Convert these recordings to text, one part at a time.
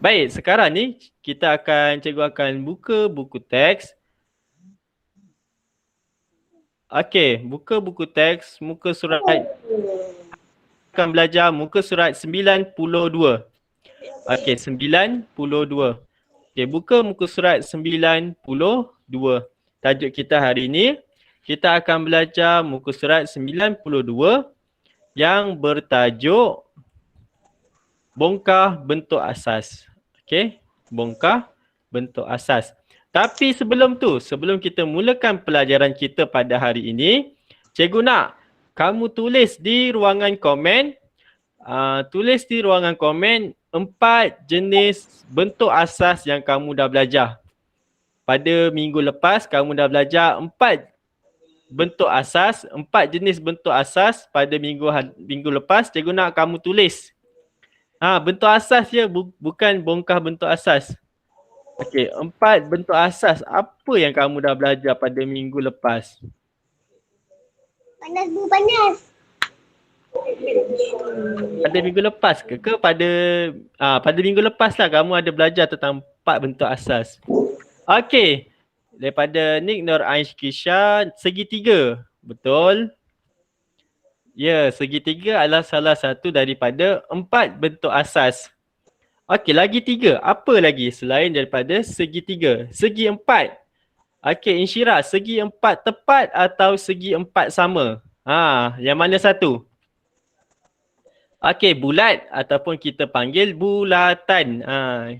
Baik, sekarang ni cikgu akan buka buku teks. Okey, buka buku teks, muka surat akan belajar muka surat 92. Okey, 92. Okey, buka muka surat 92. Tajuk kita hari ini, kita akan belajar muka surat 92 yang bertajuk bongkar bentuk asas. Okey, bongkar bentuk asas. Tapi sebelum kita mulakan pelajaran kita pada hari ini, cikgu nak kamu tulis di ruangan komen, tulis di ruangan komen 4 jenis bentuk asas yang kamu dah belajar. Pada minggu lepas kamu dah belajar 4 bentuk asas, 4 jenis bentuk asas pada minggu lepas. Cikgu nak kamu tulis. Bentuk asas je, bukan bongkar bentuk asas. Okey, 4 bentuk asas apa yang kamu dah belajar pada minggu lepas? Panas bu, panas. Pada minggu lepas ke pada minggu lepas lah kamu ada belajar tentang 4 bentuk asas. Okey, daripada Nick Nur Aiskisha, segitiga. Betul? Ya, segitiga adalah salah satu daripada 4 bentuk asas. Okey, lagi 3. Apa lagi selain daripada segitiga? Segi 4. Okey, Insyirah, segi 4 tepat atau segi 4 sama? Yang mana satu? Okey, bulat ataupun kita panggil bulatan.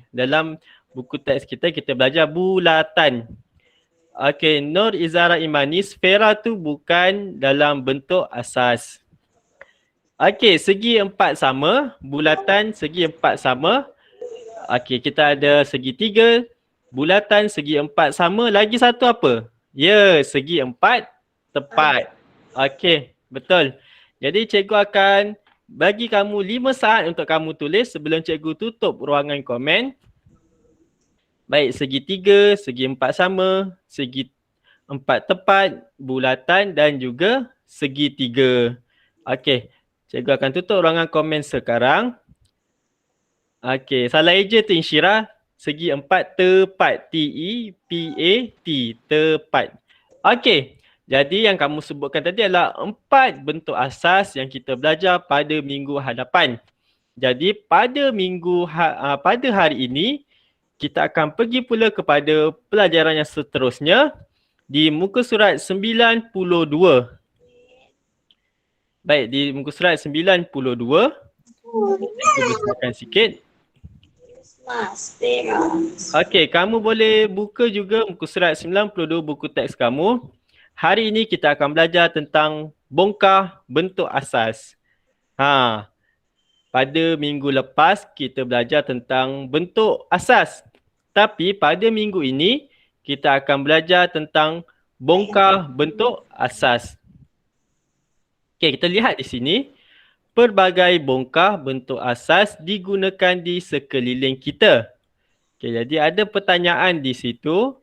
Dalam buku teks kita belajar bulatan. Okey, Nur Izara Imani, sfera tu bukan dalam bentuk asas. Okey, segi 4 sama, bulatan segi 4 sama. Okey, kita ada segitiga, bulatan segi 4 sama. Lagi satu apa? Ya, segi 4 tepat. Okey, betul. Jadi cikgu akan bagi kamu 5 saat untuk kamu tulis sebelum cikgu tutup ruangan komen. Baik, segitiga, segi 4 sama, segi 4 tepat, bulatan dan juga segitiga. Okey, cikgu akan tutup ruangan komen sekarang. Okey, salah eja tu Insyirah. Segi 4 tepat. T-E-P-A-T. Tepat. Okey, jadi yang kamu sebutkan tadi adalah 4 bentuk asas yang kita belajar pada minggu hadapan. Jadi pada pada hari ini, kita akan pergi pula kepada pelajaran yang seterusnya di muka surat 92. Baik, di muka surat 92. Kita besarkan sikit. Okey, kamu boleh buka juga muka surat 92 buku teks kamu. Hari ini kita akan belajar tentang bongkar bentuk asas. Pada minggu lepas kita belajar tentang bentuk asas. Tapi pada minggu ini kita akan belajar tentang bongkar bentuk asas. Okey, kita lihat di sini. Pelbagai bongkar bentuk asas digunakan di sekeliling kita. Okey, jadi ada pertanyaan di situ.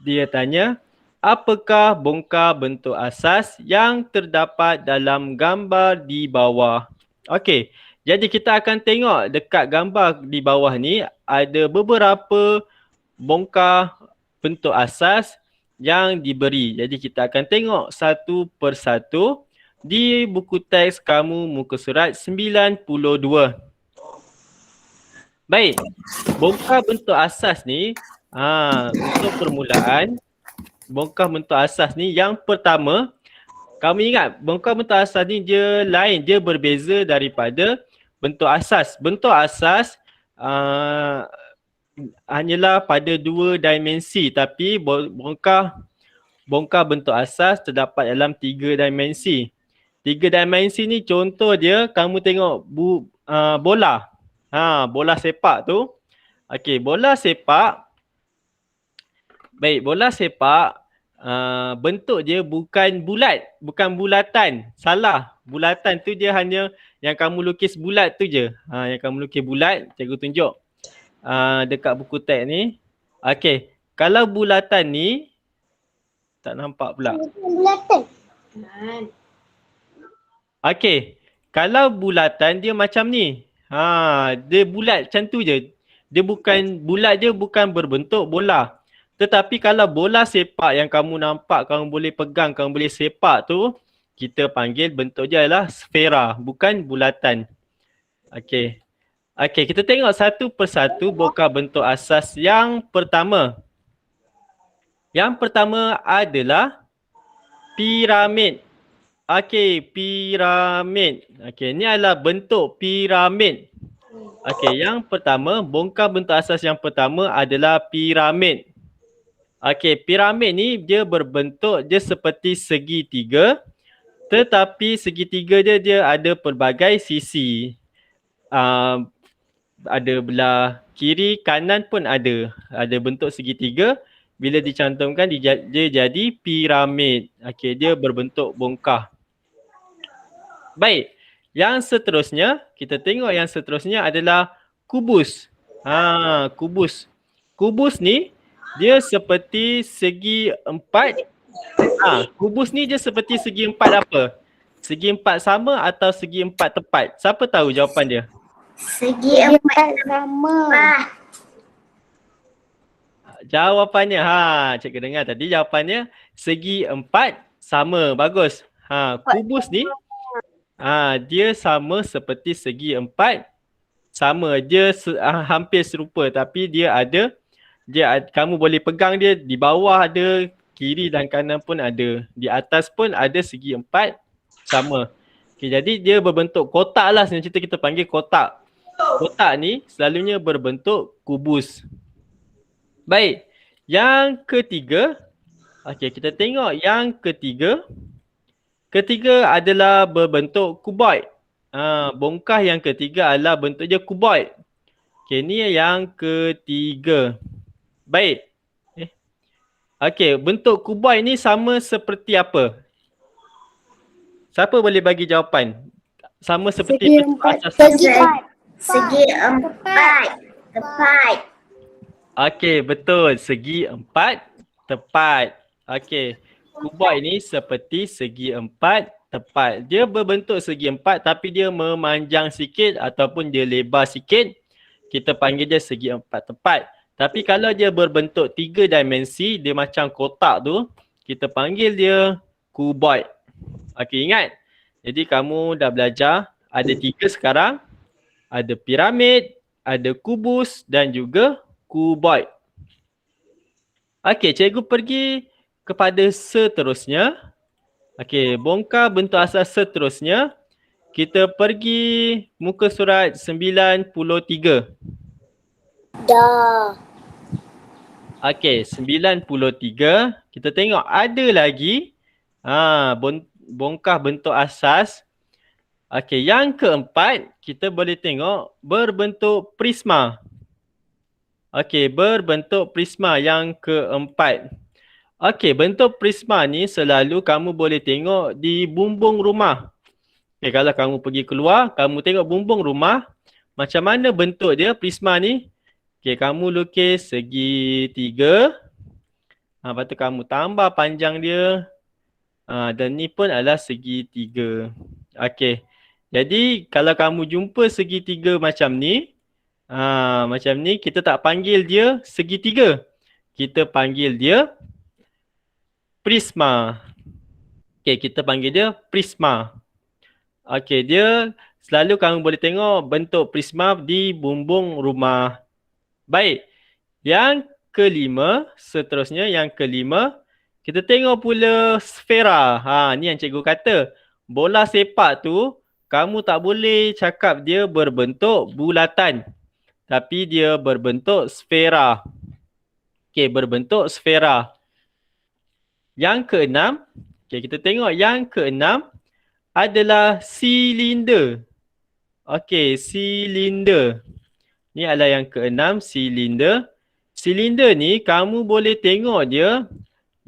Dia tanya, apakah bongkar bentuk asas yang terdapat dalam gambar di bawah? Okey, jadi kita akan tengok dekat gambar di bawah ni ada beberapa bongkar bentuk asas yang diberi. Jadi kita akan tengok satu persatu di buku teks kamu muka surat 92. Baik, bongkar bentuk asas ni, untuk permulaan, bongkar bentuk asas ni yang pertama, kamu ingat bongkar bentuk asas ni dia lain, dia berbeza daripada bentuk asas. Bentuk asas hanyalah pada 2 dimensi, tapi bongkar bentuk asas terdapat dalam 3 dimensi. 3 dimensi ni contoh dia, kamu tengok bola. Bola sepak tu. Okey, bola sepak. Baik, bola sepak bentuk dia bukan bulat, bukan bulatan. Salah. Bulatan tu dia hanya yang kamu lukis bulat tu je. Yang kamu lukis bulat, cikgu tunjuk dekat buku teks ni. Okey, kalau bulatan ni tak nampak pula. Bulatan. Okey, kalau bulatan dia macam ni. Dia bulat macam tu je. Dia bukan bulat, dia bukan berbentuk bola. Tetapi kalau bola sepak yang kamu nampak, kamu boleh pegang, kamu boleh sepak tu, kita panggil bentuk dia adalah sfera, bukan bulatan. Okey. Okey, kita tengok satu persatu bongkar bentuk asas yang pertama. Yang pertama adalah piramid. Okey, piramid. Okey, ni adalah bentuk piramid. Okey, yang pertama, bongkar bentuk asas yang pertama adalah piramid. Okey, piramid ni dia berbentuk dia seperti segitiga, tetapi segitiga dia ada pelbagai sisi. Ada belah kiri, kanan pun ada. Ada bentuk segitiga. Bila dicantumkan dia jadi piramid. Okey, dia berbentuk bongkar. Baik, yang seterusnya, kita tengok yang seterusnya adalah kubus. Kubus. Kubus ni dia seperti segi empat. Kubus ni dia seperti segi empat apa? Segi empat sama atau segi empat tepat? Siapa tahu jawapan dia? Segi empat sama. Jawapannya, cikgu dengar tadi jawapannya segi empat sama. Bagus. Kubus ni dia sama seperti segi empat sama. Dia hampir serupa tapi kamu boleh pegang dia, di bawah ada, kiri dan kanan pun ada. Di atas pun ada segi empat sama. Okay, jadi dia berbentuk kotak lah, sebenarnya kita panggil kotak. Kotak ni selalunya berbentuk kubus. Baik, yang ketiga. Okay, kita tengok yang ketiga. Ketiga adalah berbentuk kuboid. Bongkar yang ketiga adalah bentuk dia kuboid. Okay, ni yang ketiga. Baik. Okay, bentuk kuboid ni sama seperti apa? Siapa boleh bagi jawapan? Sama seperti segi empat. Segi empat. Tepat. Okey, betul. Segi empat tepat. Okey. Kuboid ni seperti segi empat tepat. Dia berbentuk segi empat tapi dia memanjang sikit ataupun dia lebar sikit. Kita panggil dia segi empat tepat. Tapi kalau dia berbentuk 3 dimensi, dia macam kotak tu, kita panggil dia kuboid. Okey, ingat. Jadi kamu dah belajar ada 3 sekarang. Ada piramid, ada kubus dan juga kuboid. Okey, cikgu pergi kepada seterusnya. Okey, bongkar bentuk asas seterusnya. Kita pergi muka surat 93. Dah. Okey, 93. Kita tengok ada lagi bongkar bentuk asas. Okey, yang keempat kita boleh tengok berbentuk prisma. Okey, berbentuk prisma yang keempat. Okey, bentuk prisma ni selalu kamu boleh tengok di bumbung rumah. Okey, kalau kamu pergi keluar, kamu tengok bumbung rumah, macam mana bentuk dia prisma ni? Okey, kamu lukis segi 3. Lepas tu kamu tambah panjang dia. Dan ni pun adalah segi 3. Okey. Jadi kalau kamu jumpa segi 3 macam ni, kita tak panggil dia segi 3. Kita panggil dia prisma. Okey, kita panggil dia prisma. Okey, dia selalu kamu boleh tengok bentuk prisma di bumbung rumah. Baik. Yang kelima, seterusnya yang kelima, kita tengok pula sfera. Ni yang cikgu kata. Bola sepak tu, kamu tak boleh cakap dia berbentuk bulatan. Tapi dia berbentuk sfera. Okey, berbentuk sfera. Yang keenam, kita tengok yang keenam adalah silinder. Okey, silinder. Ni adalah yang keenam, silinder. Silinder ni kamu boleh tengok dia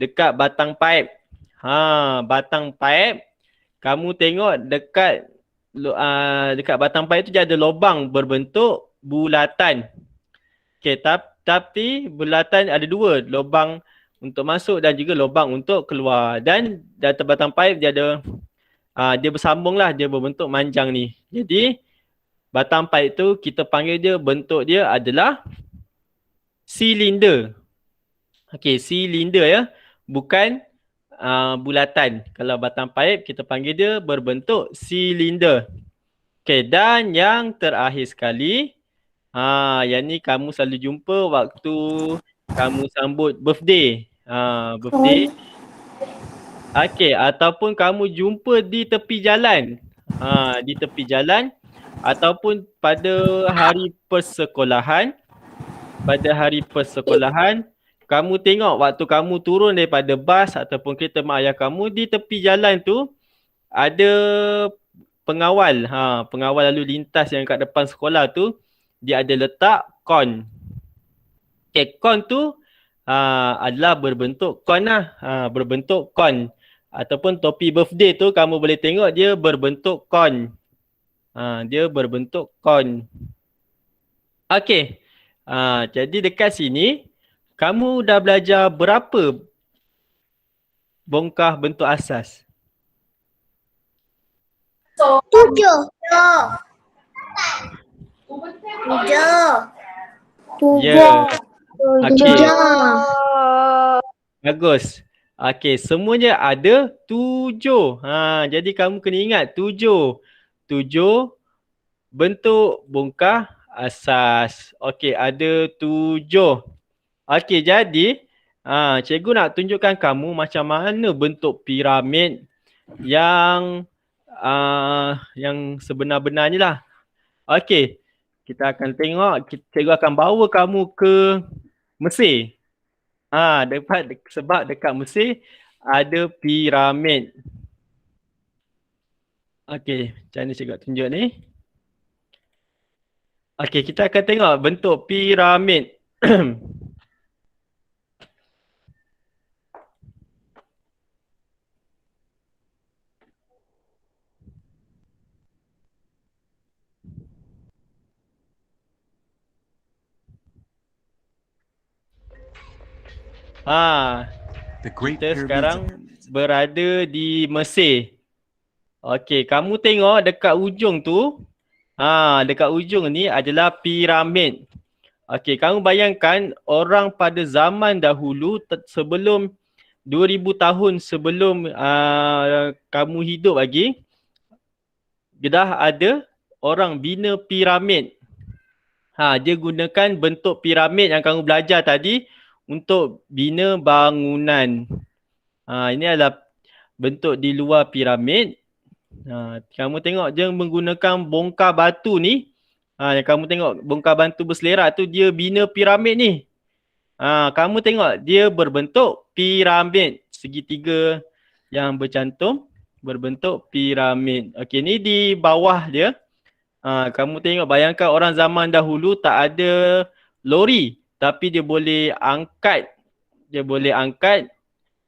dekat batang paip. Batang paip. Kamu tengok dekat batang paip tu dia ada lubang berbentuk bulatan. Okey, tapi bulatan ada 2, lubang untuk masuk dan juga lubang untuk keluar. Dan di atas batang paip dia ada dia bersambung lah, dia berbentuk manjang ni. Jadi batang pipe tu kita panggil dia, bentuk dia adalah silinder. Okey, silinder ya. Bukan bulatan. Kalau batang pipe kita panggil dia berbentuk silinder. Okey, dan yang terakhir sekali, yang ni kamu selalu jumpa waktu kamu sambut birthday. Birthday. Okey, ataupun kamu jumpa di tepi jalan. Di tepi jalan ataupun pada hari persekolahan. Pada hari persekolahan, kamu tengok waktu kamu turun daripada bas ataupun kereta mak ayah kamu, di tepi jalan tu ada pengawal. Pengawal lalu lintas yang kat depan sekolah tu, dia ada letak kon. Okay, kon tu adalah berbentuk kon lah. Berbentuk kon. Ataupun topi birthday tu kamu boleh tengok dia berbentuk kon. Dia berbentuk kon. Okay. Jadi dekat sini, kamu dah belajar berapa bongkah bentuk asas? 7. 7. Ya. Okey. 7. Bagus. Okey, semuanya ada 7. Jadi kamu kena ingat 7. 7 bentuk bongkah asas. Okey, ada 7. Okey, jadi cikgu nak tunjukkan kamu macam mana bentuk piramid yang sebenar-benarnya lah. Okey, kita akan tengok, cikgu akan bawa kamu ke Mesir. Sebab dekat Mesir ada piramid. Okey, macam mana cikgu tunjuk ni? Okey, kita akan tengok bentuk piramid. Kita sekarang berada di Mesir. Okey, kamu tengok dekat ujung tu. Dekat ujung ni adalah piramid. Okey, kamu bayangkan orang pada zaman dahulu sebelum 2000 tahun sebelum kamu hidup lagi, dah ada orang bina piramid. Dia gunakan bentuk piramid yang kamu belajar tadi untuk bina bangunan. Ini adalah bentuk di luar piramid. Kamu tengok dia menggunakan bongkar batu ni. Yang kamu tengok bongkar batu berselerak tu, dia bina piramid ni. Kamu tengok dia berbentuk piramid. Segitiga yang bercantum berbentuk piramid. Okey, ni di bawah dia. Kamu tengok, bayangkan orang zaman dahulu tak ada lori, tapi dia boleh angkat. Dia boleh angkat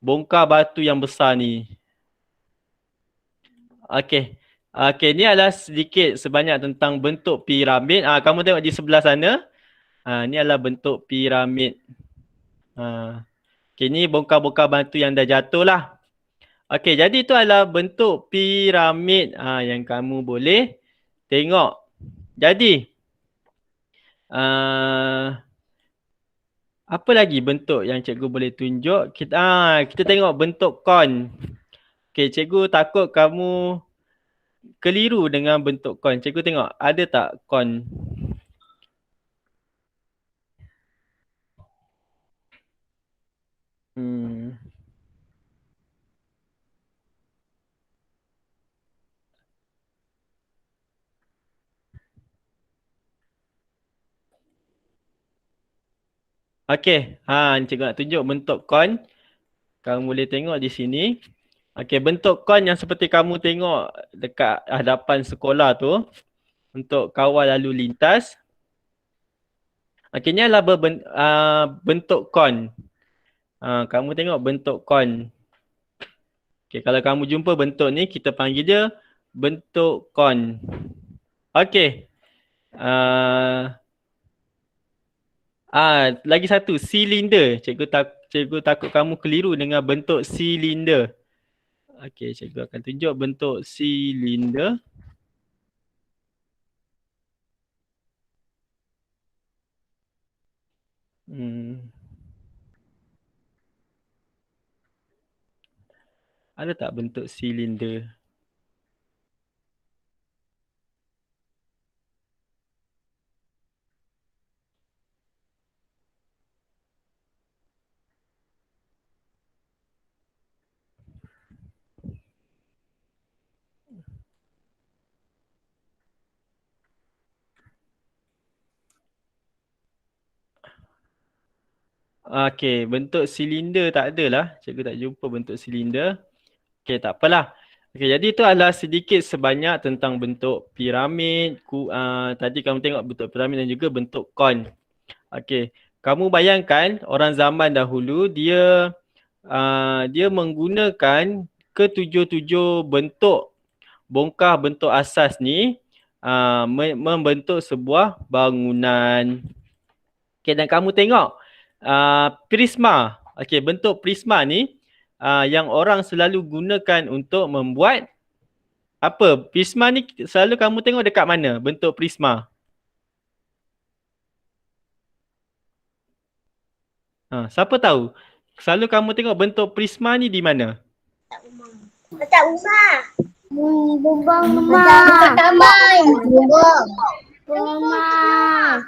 bongkar batu yang besar ni. Okey. Okey, ni adalah sedikit sebanyak tentang bentuk piramid. Kamu tengok di sebelah sana. Ni adalah bentuk piramid. Okey, ni bongkar-bongkar batu yang dah jatuh lah. Okey, jadi itu adalah bentuk piramid yang kamu boleh tengok. Jadi, apa lagi bentuk yang cikgu boleh tunjuk? Kita tengok bentuk kon. Okey, cikgu takut kamu keliru dengan bentuk kon. Cikgu tengok, ada tak kon? Okey, cikgu nak tunjuk bentuk kon. Kamu boleh tengok di sini. Okey, bentuk kon yang seperti kamu tengok dekat hadapan sekolah tu untuk kawal lalu lintas. Okey, ni adalah bentuk kon. Kamu tengok bentuk kon. Okey, kalau kamu jumpa bentuk ni, kita panggil dia bentuk kon. Okey. Lagi satu, silinder. Cikgu takut kamu keliru dengan bentuk silinder. Okey, cikgu akan tunjuk bentuk silinder. Ada tak bentuk silinder? Okey, bentuk silinder tak adalah. Cikgu tak jumpa bentuk silinder. Okey, tak apalah. Okey, jadi itu adalah sedikit sebanyak tentang bentuk piramid. Tadi kamu tengok bentuk piramid dan juga bentuk kon. Okey, kamu bayangkan orang zaman dahulu dia menggunakan ketujuh-tujuh bentuk bongkah bentuk asas ni membentuk sebuah bangunan. Okey, dan kamu tengok prisma. Okey, bentuk prisma ni yang orang selalu gunakan untuk membuat apa? Prisma ni selalu kamu tengok dekat mana bentuk prisma? Siapa tahu? Selalu kamu tengok bentuk prisma ni di mana? Dekat rumah. Bumbang rumah. Dekat taman. Bumbang. Rumah.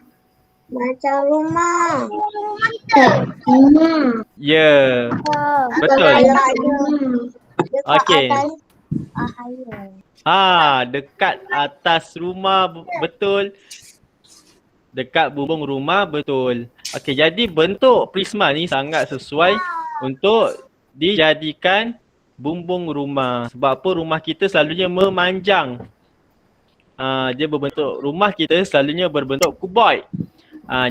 Macam rumah. Rumah. Ya, betul. Okey. Dekat atas rumah betul. Dekat bumbung rumah betul. Okey, jadi bentuk prisma ni sangat sesuai untuk dijadikan bumbung rumah. Sebab apa rumah kita selalunya memanjang. Dia berbentuk, rumah kita selalunya berbentuk kuboid.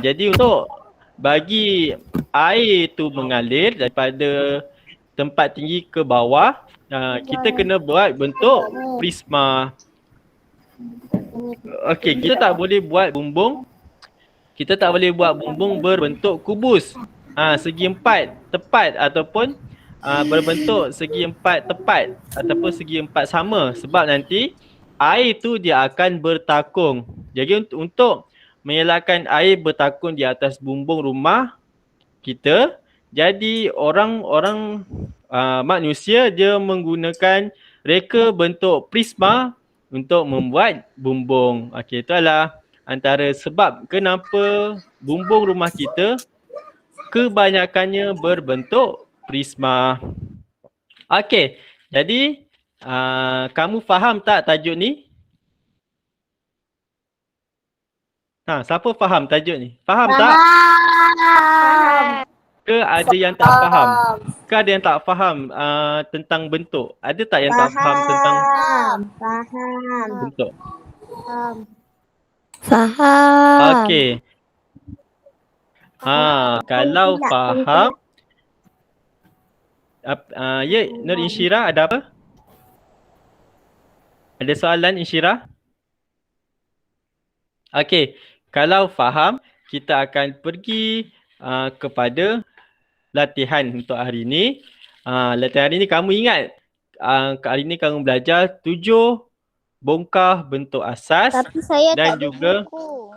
Jadi untuk bagi air tu mengalir daripada tempat tinggi ke bawah, kita kena buat bentuk prisma. Okey, kita tak boleh buat bumbung. Kita tak boleh buat bumbung berbentuk kubus. Segi empat tepat ataupun berbentuk segi empat tepat ataupun segi empat sama, sebab nanti air tu dia akan bertakung. Jadi untuk mengelakkan air bertakung di atas bumbung rumah kita, jadi orang manusia dia menggunakan reka bentuk prisma untuk membuat bumbung. Okey, itu adalah antara sebab kenapa bumbung rumah kita kebanyakannya berbentuk prisma. Okey, jadi kamu faham tak tajuk ni? Siapa faham tajuk ni? Faham tak? Ke ada yang tak faham? Ke ada yang tak faham tentang bentuk? Ada tak yang tak faham tentang bentuk? Faham. Okey. Kalau faham, ya, Nur Insyirah ada apa? Ada soalan Insyirah? Okey, kalau faham, kita akan pergi kepada latihan untuk hari ini. Latihan hari ini kamu ingat, hari ini kamu belajar 7 bongkah bentuk asas. Tapi saya dan tak juga buku.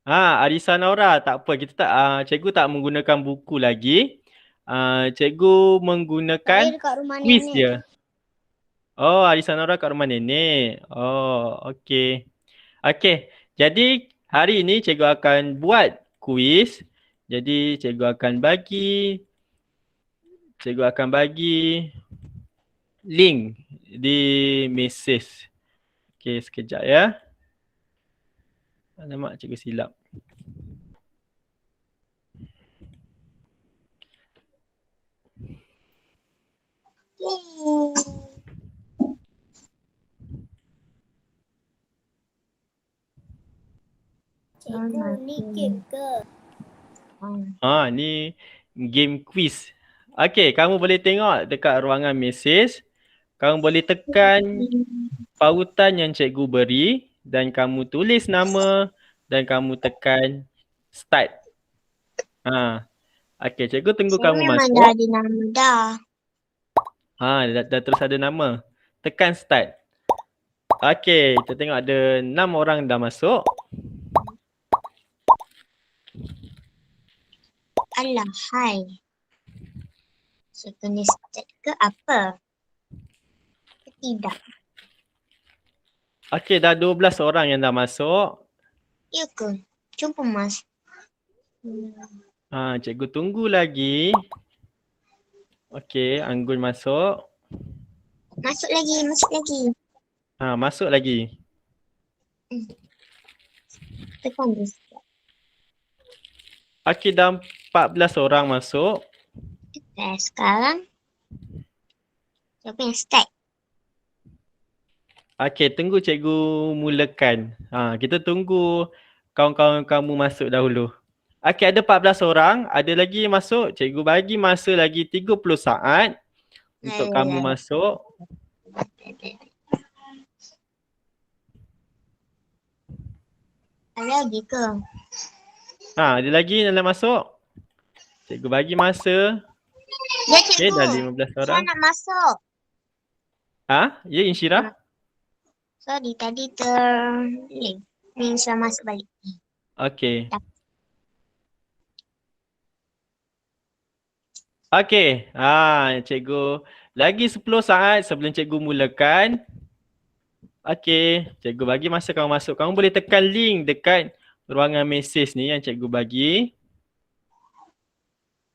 Arisa Nora, tak apa, kita tak cikgu tak menggunakan buku lagi. Cikgu menggunakan quiz je. Oh, Arisa Nora kat rumah nenek. Oh, okey. Okey, jadi hari ini cikgu akan buat kuis. Jadi cikgu akan bagi link di mesej. Okey, sekejap ya. Alamak, cikgu silap. Cikgu, ni game ke? Ni game quiz. Okey, kamu boleh tengok dekat ruangan mesej. Kamu boleh tekan pautan yang cikgu beri dan kamu tulis nama dan kamu tekan start. Okey, cikgu tunggu kamu masuk. Dah ada nama dah. Dah terus ada nama. Tekan start. Okey, kita tengok ada 6 orang dah masuk. Alah, hai. Saya kena start ke apa? Tidak. Okey, dah 12 orang yang dah masuk. Ya ke? Jumpa Mas. Cikgu tunggu lagi. Okey, Anggun masuk. Masuk lagi, masuk lagi. Masuk lagi. Tekan dia sikit. Okey, dah 14 orang masuk. Sekarang siapa yang start? Okey, tunggu cikgu mulakan. Kita tunggu kawan-kawan kamu masuk dahulu. Okey, ada 14 orang. Ada lagi yang masuk. Cikgu bagi masa lagi 30 saat untuk kamu masuk. Ada lagi ke? Ada lagi yang nak masuk? Cikgu bagi masa. Ya Okey, cikgu. dah 15 orang. Saya nak masuk. Ya Insyirah? Sorry, tadi terlink. Ni saya masuk balik. Okey. Okey. Cikgu lagi 10 saat sebelum cikgu mulakan. Okey, cikgu bagi masa kamu masuk. Kamu boleh tekan link dekat ruangan mesej ni yang cikgu bagi.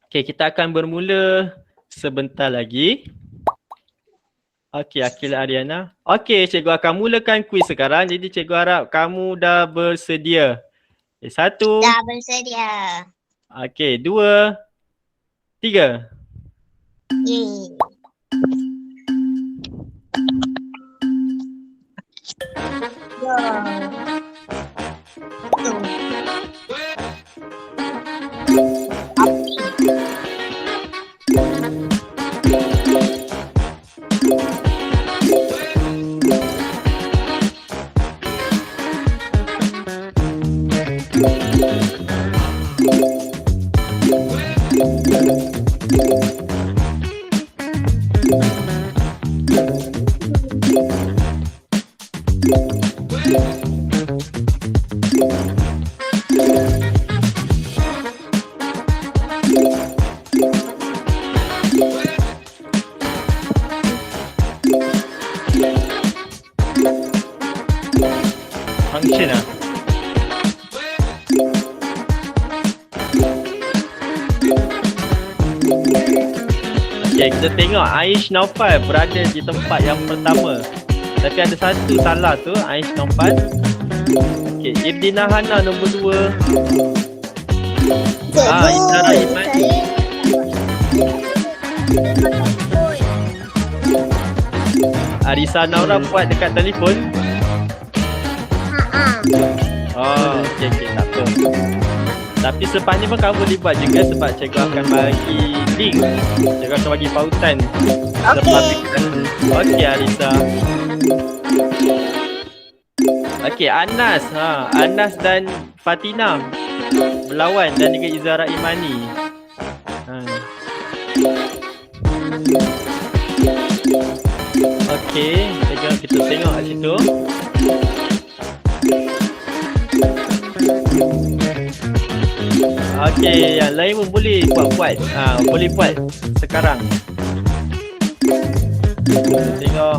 Okey, kita akan bermula sebentar lagi. Okey, Akila Ariana. Okey, cikgu akan mulakan kuis sekarang. Jadi cikgu harap kamu dah bersedia. Okay, 1. Dah bersedia. Okey, 2, 3. Yeay. Go. Function lah. Okay, kita tengok Aish Naufal berada di tempat yang pertama. Tapi ada satu salah tu, Aish Naufal. Okay, Irdina Hana nombor 2. Izara Imani. Arisa Naura buat dekat telefon. Okay, tak apa. Tapi selepas ni pun kamu boleh buat juga sebab cikgu akan bagi link. Cikgu akan bagi pautan. Okey Arisa. Okey Anas. Anas dan Fatina berlawan dan juga Izara Imani. Okey, kita tengok kat situ. Okey, yang lain pun boleh buat. Boleh buat sekarang. Kita tengok.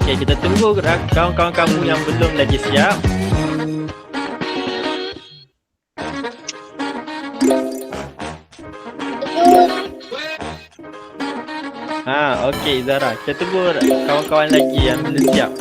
Okay, kita tunggu kawan-kawan kamu yang belum lagi siap. Okey Zara. Kita tunggu kawan-kawan lagi yang belum siap.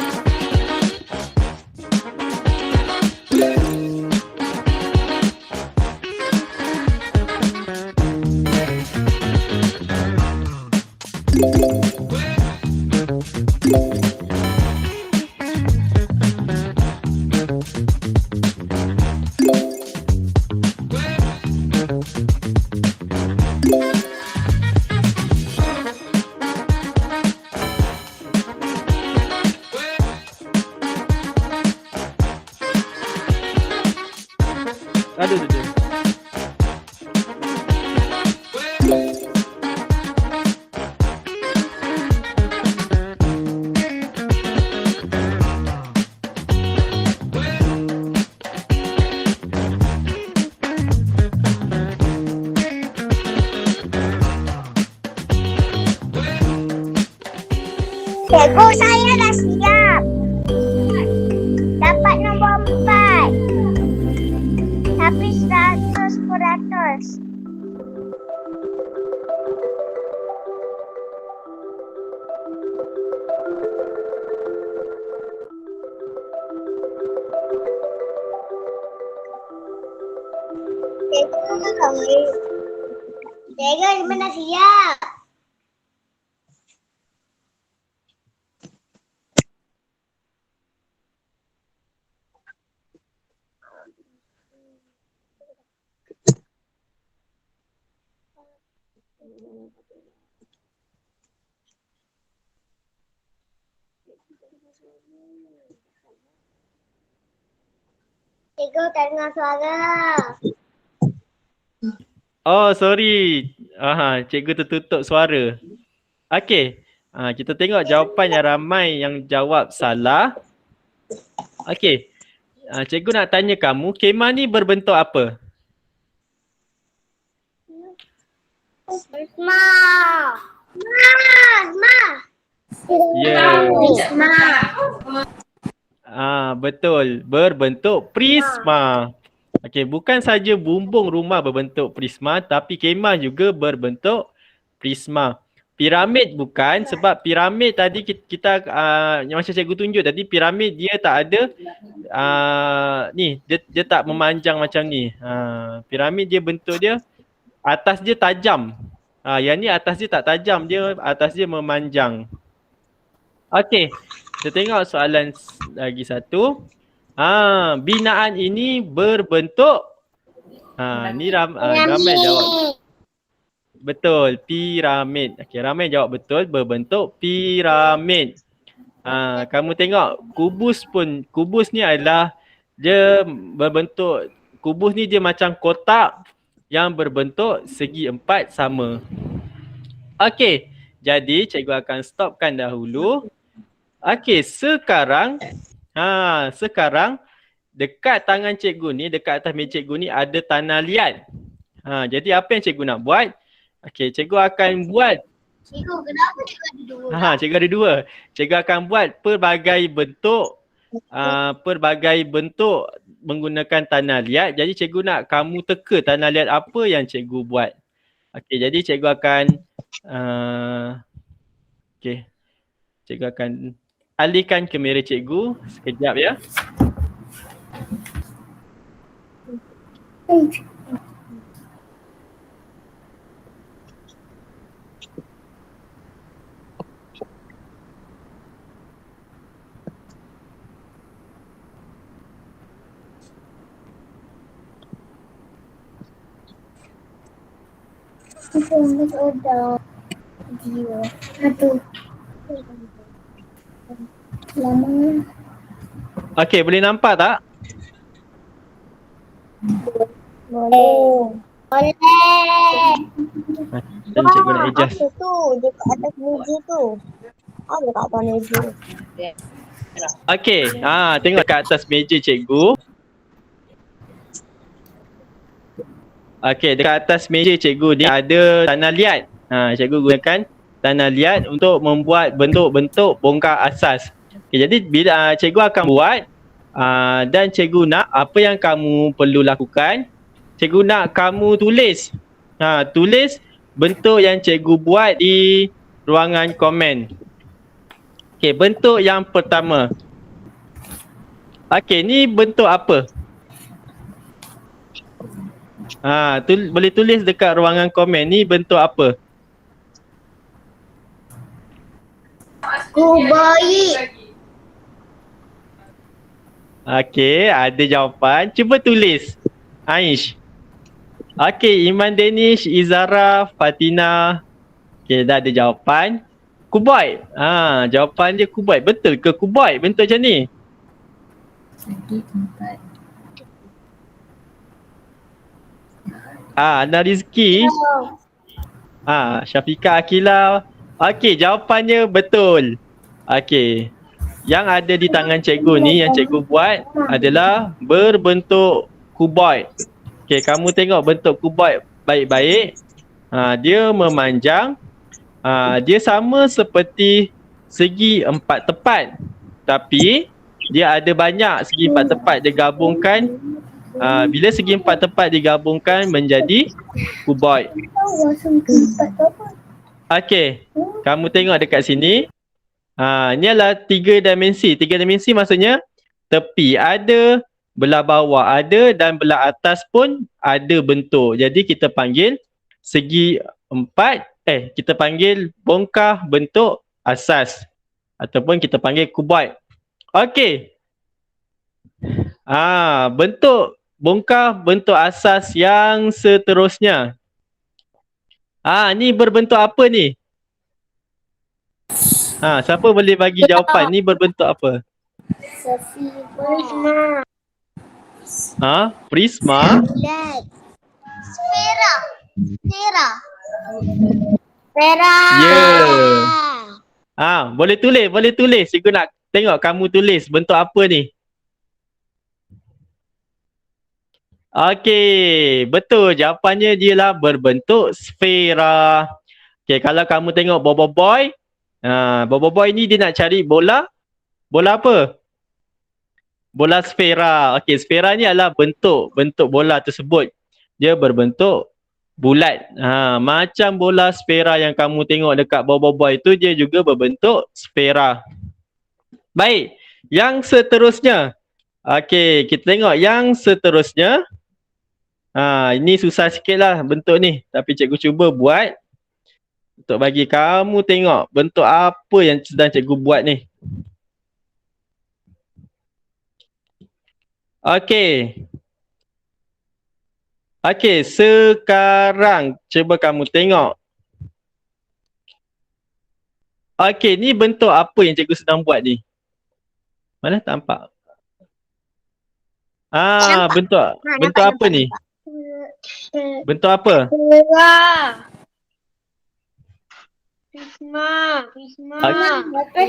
Aduh. Cikgu, saya dah siap. Dapat nombor 4. Tapi 100%. Cikgu, gimana siap? Cikgu, tak dengar suara. Oh, sorry. Cikgu tertutup suara. Okey. Kita tengok jawapan yang ramai yang jawab salah. Okey. Cikgu nak tanya kamu, kemah ni berbentuk apa? Ma. Ya. Ma. Betul. Berbentuk prisma. Okey, bukan saja bumbung rumah berbentuk prisma, tapi kemah juga berbentuk prisma. Piramid bukan, sebab piramid tadi kita yang macam cikgu tunjuk tadi, piramid dia tak ada dia tak memanjang macam ni. Piramid dia bentuk dia atas dia tajam. Yang ni atas dia tak tajam, dia atas dia memanjang. Okey, kita tengok soalan lagi satu. Binaan ini berbentuk ni ramai jawab. Betul, piramid. Okey, ramai jawab betul, berbentuk piramid. Kamu tengok kubus ni adalah dia berbentuk, kubus ni dia macam kotak yang berbentuk segi empat sama. Okey, jadi cikgu akan stopkan dahulu. Okey, sekarang dekat tangan cikgu ni, dekat atas meja cikgu ni ada tanah liat. Jadi apa yang cikgu nak buat? Okey, cikgu akan buat. Cikgu, kenapa cikgu ada dua? Cikgu ada dua. Cikgu akan buat pelbagai bentuk menggunakan tanah liat. Jadi cikgu nak kamu teka tanah liat apa yang cikgu buat. Okey, jadi cikgu akan cikgu akan alihkan kamera cikgu sekejap ya. Okey, boleh nampak tak? Boleh. Dan cikgu nak adjust. Apa tu? Dekat atas meja tu. Apa dekat atas meja? Okey, tengok kat atas meja cikgu. Okey, dekat atas meja cikgu ni ada tanah liat. Cikgu gunakan tanah liat untuk membuat bentuk-bentuk bongkar asas. Okay, jadi bila cikgu akan buat dan cikgu nak apa yang kamu perlu lakukan, cikgu nak kamu tulis. Tulis bentuk yang cikgu buat di ruangan komen. Okey, bentuk yang pertama. Okey, ni bentuk apa? Boleh tulis dekat ruangan komen, ni bentuk apa? Kuboid. Okey, ada jawapan. Cuba tulis. Aish. Okey, Iman Danish, Izara, Fatina. Okey, dah ada jawapan. Kuboid. Jawapan dia kuboid. Betul ke kuboid bentuk macam ni? Segi empat. Ana Rizki. Syafiqah Akila. Okey, jawapannya betul. Okey. Yang ada di tangan cikgu ni, yang cikgu buat adalah berbentuk kuboid. Okey, kamu tengok bentuk kuboid baik-baik. Dia memanjang. Dia sama seperti segi empat tepat. Tapi dia ada banyak segi empat tepat dia gabungkan. Bila segi empat tepat digabungkan menjadi kuboid. Okey, kamu tengok dekat sini. Ni adalah 3 dimensi. 3 dimensi maksudnya tepi ada, belah bawah ada dan belah atas pun ada bentuk. Jadi kita panggil segi empat, kita panggil bongkah bentuk asas ataupun kita panggil kuboid. Okey. Bentuk bongkah bentuk asas yang seterusnya. Ni berbentuk apa ni? Siapa boleh bagi jawapan? Ni berbentuk apa? Prisma. Prisma? Bulat. Sfera. Sfera. Sfera. Ya. Boleh tulis. Cikgu nak tengok kamu tulis bentuk apa ni? Okey, betul. Jawapannya dia lah berbentuk sfera. Okey, kalau kamu tengok Bobo Boy, Bobo Boy ni dia nak cari bola. Bola apa? Bola sfera. Okey, sfera ni adalah bentuk bola tersebut. Dia berbentuk bulat. Macam bola sfera yang kamu tengok dekat Bobo Boy tu, dia juga berbentuk sfera. Baik, yang seterusnya. Okey, kita tengok yang seterusnya. Ini susah sikit lah bentuk ni. Tapi cikgu cuba buat untuk bagi kamu tengok bentuk apa yang sedang cikgu buat ni. Okey. Okey, sekarang cuba kamu tengok. Okey, ni bentuk apa yang cikgu sedang buat ni? Mana tampak? Bentuk apa ni? Bentuk apa? Prisma.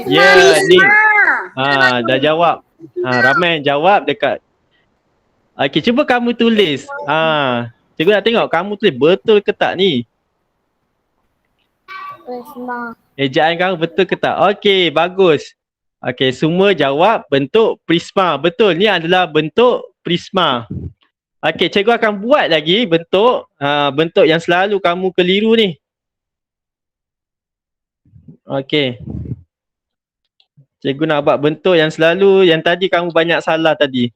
Ya, ni. Dah jawab. Ramai yang jawab dekat. Okey, cuba kamu tulis. Cikgu nak tengok kamu tulis betul ke tak ni? Prisma. Ejaan kamu betul ke tak? Okey, bagus. Okey, semua jawab bentuk prisma. Betul, ni adalah bentuk prisma. Okey, cikgu akan buat lagi bentuk bentuk yang selalu kamu keliru ni. Okey. Cikgu nak buat bentuk yang selalu, yang tadi kamu banyak salah tadi.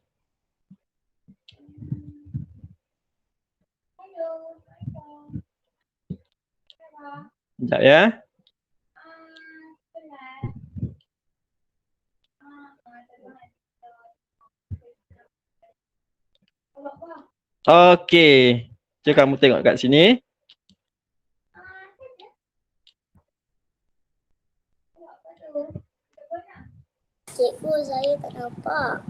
Sekejap ya. Okey. Cuba kamu tengok kat sini. Cikgu, saya tak nampak.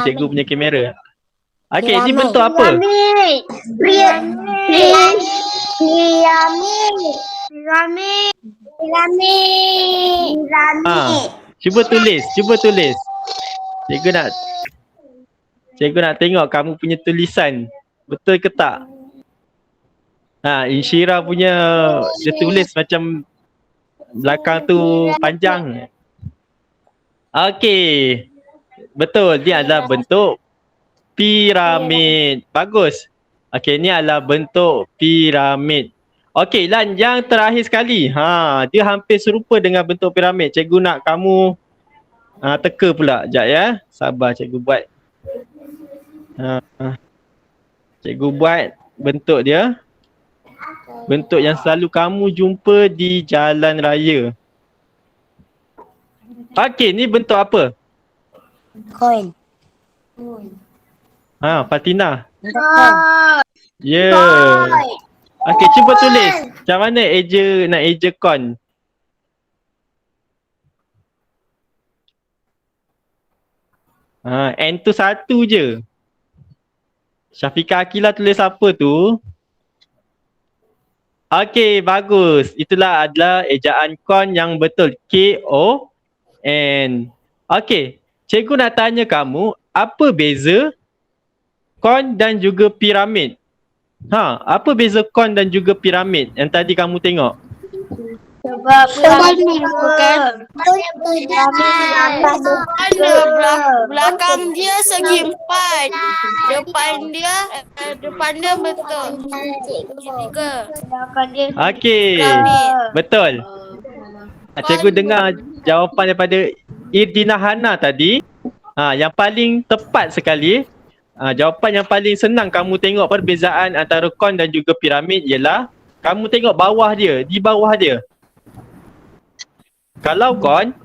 Cikgu punya kamera. Okey, ni bentuk apa? Piramid. Cuba tulis. Cikgu nak tengok kamu punya tulisan. Betul ke tak? Insyira punya dia tulis macam belakang tu panjang. Okey. Betul, dia adalah bentuk piramid. Bagus. Okey, ni adalah bentuk piramid. Okey, Lan, yang terakhir sekali. Dia hampir serupa dengan bentuk piramid. Cikgu nak kamu teka pula. Sekejap ya. Sabar cikgu buat. Cikgu buat bentuk dia. Bentuk yang selalu kamu jumpa di jalan raya. Okey, ni bentuk apa? Coin. Fatina. Oh, Ya. Okey, cuba tulis. Macam mana nak eja con? N tu satu je. Syafiqah Akilah tulis apa tu? Okey, bagus. Itulah adalah ejaan con yang betul. K-O-N. Okey, cikgu nak tanya kamu, apa beza con dan juga piramid? Apa beza con dan juga piramid yang tadi kamu tengok? sebab piramid bukan belakang dia segi empat, depan dia betul tiga. Okey, betul. Cikgu dengar jawapan daripada Irdina Hana tadi. Yang paling tepat sekali, jawapan yang paling senang kamu tengok perbezaan antara con dan juga piramid ialah kamu tengok bawah dia, di bawah dia. Kalau con,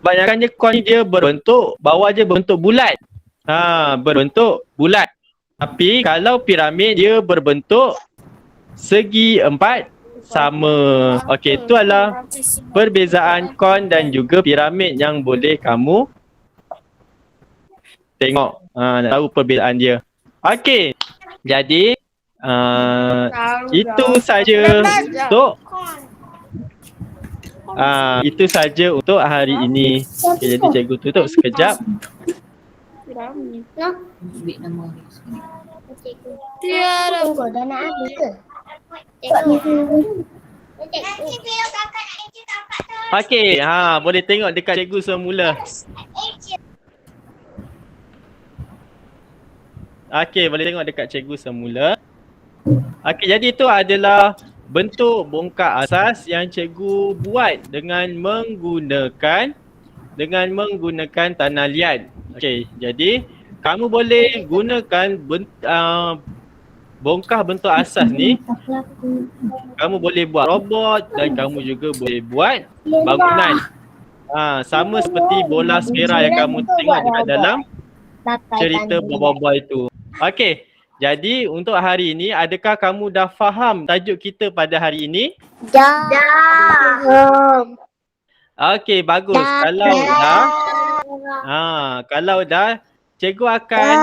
kebanyakannya con dia berbentuk, bawah dia berbentuk bulat. Berbentuk bulat. Tapi kalau piramid dia berbentuk segi empat sama. Okey, itu adalah perbezaan con dan juga piramid yang boleh kamu tengok. Nak tahu perbezaan dia. Okey, jadi itu saja untuk hari ini. Okay, jadi cikgu tutup sekejap. Ambil nama. Tiada. dah nak habis ke? Okey, boleh tengok dekat cikgu semula. Okey, boleh tengok dekat cikgu semula. Okey, jadi itu adalah bentuk bongkar asas yang cikgu buat dengan menggunakan tanah liat. Okey, jadi kamu boleh gunakan bongkar bentuk asas ni. Kamu boleh buat robot dan kamu juga boleh buat bangunan. Sama seperti bola sfera yang kamu tengok dekat dalam cerita boba itu. Okey. Jadi untuk hari ini, adakah kamu dah faham tajuk kita pada hari ini? Dah. Okey, bagus. Kalau dah, cikgu akan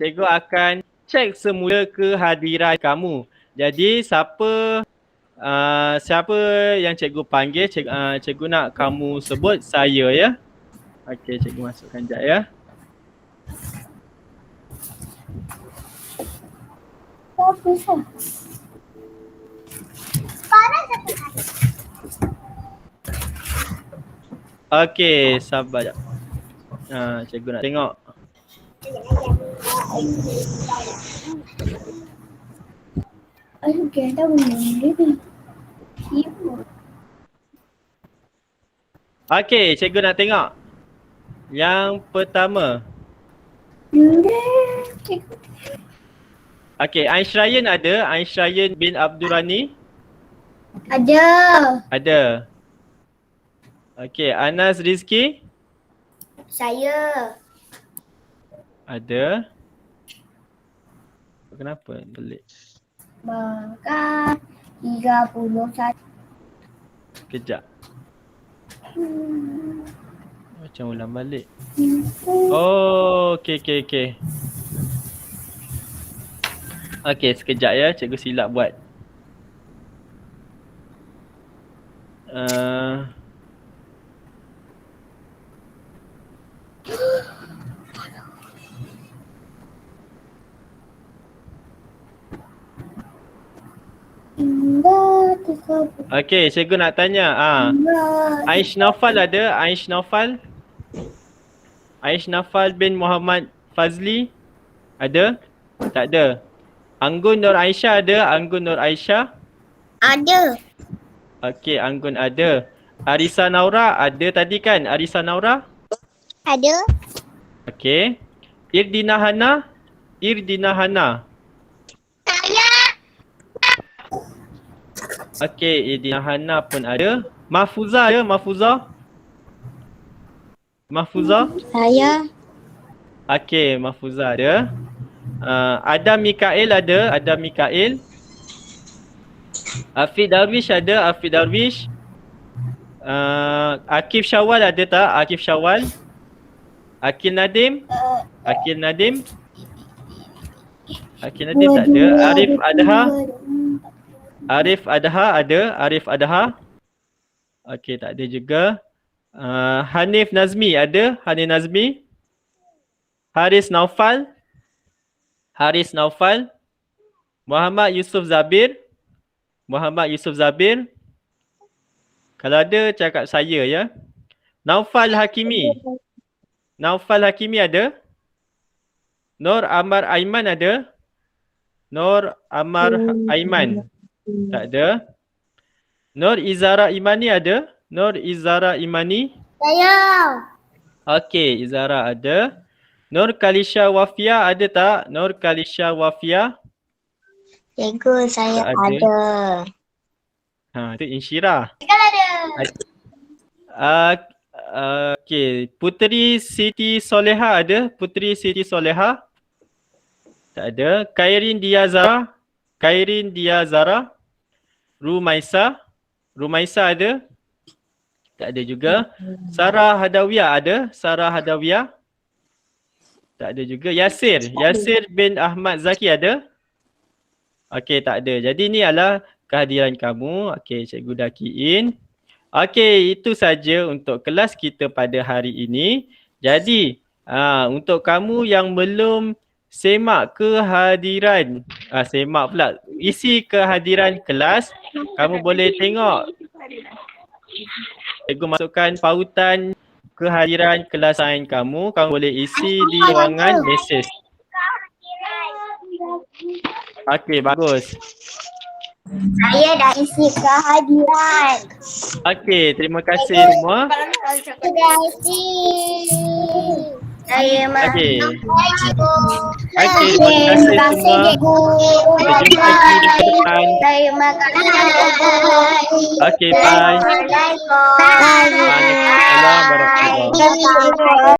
cikgu akan cek semula kehadiran kamu. Jadi siapa yang cikgu panggil, cikgu nak kamu sebut saya ya. Okey, cikgu masukkan sekejap ya. Okey, sabar sekejap. Cikgu nak tengok. Okey, cikgu nak tengok. Yang pertama. Okey, Ainshryan ada? Ainshryan bin Abdurrani? Ada. Okey, Anas Rizki? Saya. Ada. Kenapa pelik? Maka 31. Kejap. Macam ulang balik. Oh, okey. Okey, sekejap ya. Cikgu silap buat. Okey, cikgu nak tanya. Aish Naufal ada? Aish Naufal bin Muhammad Fazli ada? Tak ada. Anggun Nur Aisyah ada? Anggun Nur Aisyah? Ada. Okey, Anggun ada. Arisa Naura ada tadi kan? Arisa Naura? Ada. Okey. Irdina Hana? Irdina Hana. Okey, Irdina Hana pun ada. Mahfuza ada? Mahfuza? Mahfuza? Saya. Okey, Mahfuza ada. Adam Mikael ada? Adam Mikael. Afiq Darwish ada? Afiq Darwish. Akif Syawal ada tak? Akif Syawal. Akil Nadim? Akil Nadim? Akil Nadim tak ada. Arif Adha? Arif Adha ada? Arif Adha? Okey, tak ada juga. Hanif Nazmi ada? Hanif Nazmi? Haris Naufal? Haris Naufal? Muhammad Yusuf Zabir? Muhammad Yusuf Zabir? Kalau ada, cakap saya ya. Naufal Hakimi? Naufal Hakimi ada? Nur Amar Aiman ada? Nur Amar Aiman? Tak ada. Nur Izara Imani ada? Nur Izara Imani? Saya. Okey, Izara ada. Nur Kalisha Wafia ada tak? Nur Kalisha Wafia? Cikgu, saya Tak ada. ada. Itu Insyirah. Ada. Okey, Puteri Siti Soleha ada? Puteri Siti Soleha? Tak ada. Khairin Dia Zara? Khairin Dia Zara? Rumaisa? Rumaisa ada? Tak ada juga. Sarah Hadawiyah ada? Sarah Hadawiyah? Tak ada juga. Yasir? Yasir bin Ahmad Zaki ada? Okey, tak ada. Jadi ni adalah kehadiran kamu. Okey, cikgu dah key in. Okey, itu saja untuk kelas kita pada hari ini. Jadi, untuk kamu yang belum semak kehadiran, semak pula, isi kehadiran kelas, kamu boleh tengok. Cikgu masukkan pautan kehadiran kelas sains kamu. Kamu boleh isi di ruangan mesej. Okey, bagus. Saya dah isi kehadiran. Okey, terima kasih semua. Terima kasih. Saya Okey. cikgu. Okey, terima kasih semua. Cikgu. Kita jumpa lagi di depan. Terima kasih. Okey, bye. Assalamualaikum. Waalaikumsalam warahmatullahi wabarakatuh. Bye.